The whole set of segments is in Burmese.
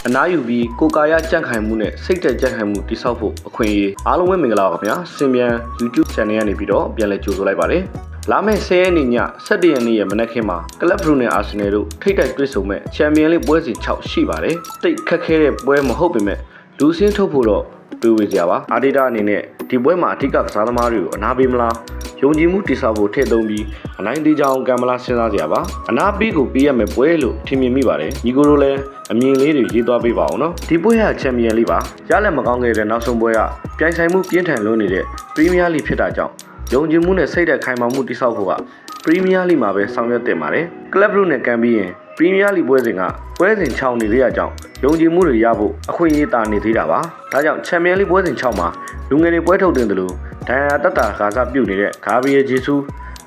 အနားယူပြီးကိုကာယကြန့်ခိုင်မှုနဲ့စိတ်သက်ကြန့်ခိုင်မှုတိဆောက်ဖို့အခွင့်အရေးအားလုံးပဲမင်္ဂလာပါခင်ဗျာစင်မြန် YouTube Channel ကနေပြီးတော့ပြန်လည်ကြိုဆိုလိုက်ပါတယ်လာမယ့်10ရက်နေ့ည17ရက်နေ့ရဲ့မနက်ခင်းမှာကလပ်ဘရူနဲ့အာဆင်နယ်တို့ထိပ်တိုက်တွေ့ဆုံမဲ့ချန်ပီယံလိပွဲစဉ်6ရှိပါတယ်တိတ်ခက်ခဲတဲ့ပွဲမဟုတ်ပေမဲ့လူစင်းထုတ်ဖို့တော့တွေးဝေစရာပါအာဒီတာအနေနဲ့ဒီပွဲမှာအထက်ကစားသမားတွေကိုအနာပေးမလားယုံကြည်မှုတိဆောက်ဖို့ထည့်သွင်းပြီးအနိုင်တေးကြောင်ကံမလားစဉ်းစားစရာပါအနာပေးကိုပေးရမယ်ပွဲလို့ထင်မြင်မိပါတယ်ညီကိုတို့လည်းအမြင်လေးတွေရေးသွားပေးပါအောင်နော်ဒီပွဲကချန်ပီယံလိပါရလက်မကောင်းခဲ့တဲ့နောက်ဆုံးပွဲကပြိုင်ဆိုင်မှုပြင်းထန်လွန်းနေတဲ့ပရီးမီးယားလိဖြစ်တာကြောင့်ယုံကြည်မှုနဲ့စိတ်သက်ခိုင်မာမှုတိဆောက်ဖို့ကပရီးမီးယားလိမှာပဲဆောင်ရွက်တင်ပါတယ်ကလပ်ဘရူနဲ့ကန်ပြီးရင်ပရီးမီးယားလိပွဲစဉ်ကပွဲစဉ်6နေသေးရကြောင်းယုံကြည်မှုတွေရဖို့အခွင့်အရေးတာနေသေးတာပါဒါကြောင့်ချန်ပီယံလိပွဲစဉ်6မှာလူငယ်တွေပွဲထုတ်တင်တယ်လို့ဒန်ယာတက်တာကာစားပြုတ်နေတဲ့ဂါဘရီယယ်ဂျေဆူး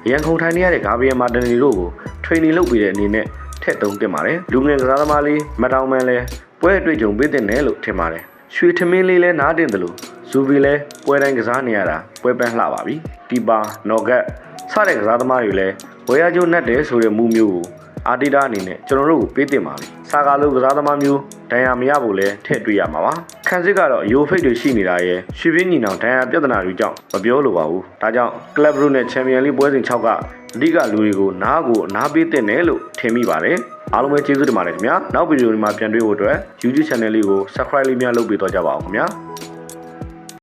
ရန်ကုန်ထိုင်နေရတဲ့ဂါဘရီယယ်မာတင်နီတို့ကိုထရိန်လုပ်ပေးတဲ့အနေနဲ့ထည့်သုံးတင်ပါတယ်လူငယ်ကစားသမားလေးမတောင်မန်လဲပွဲအတွေ့အကြုံပေးတင်တယ်လို့ထင်ပါတယ်ရွှေထမင်းလေးလဲနားတင်တယ်လို့ဇူဘီလဲပွဲတိုင်းကစားနေရတာပွဲပန်းလှပါပြီတီပါနော်ဂတ်စတဲ့ကစားသမားတွေလည်းဝယ်ရကျိုးနဲ့တယ်ဆိုတဲ့မူမျိုးကိုအာတီတာအနေနဲ့ကျွန်တော်တို့ကိုပေးတင်ပါပြီစာကားလိုကစားသမားမျိုးဒဏ်ရာမရဖို့လဲထည့်တွေ့ရမှာပါခန်းစစ်ကတော့ရိုဖိတ်တွေရှိနေတာရဲ့ရွှေပြင်းညီနောင်ဒဏ်ရာပြဿနာတွေကြောင့်မပြောလိုပါဘူးဒါကြောင့်ကလပ်ဘရူနဲ့ချန်ပီယံလိပွဲစဉ်6ကအဓိကလူတွေကိုနားပေးတင်တယ်လို့ထင်မိပါတယ်အားလုံးပဲကျေးဇူးတင်ပါတယ်ခင်ဗျာနောက်ဗီဒီယိုဒီမှာပြန်တွေ့ဖို့အတွက် YouTube Channel လေးကို Subscribe လေးများလုပ်ပေးတော့ကြပါအောင်ခင်ဗျာ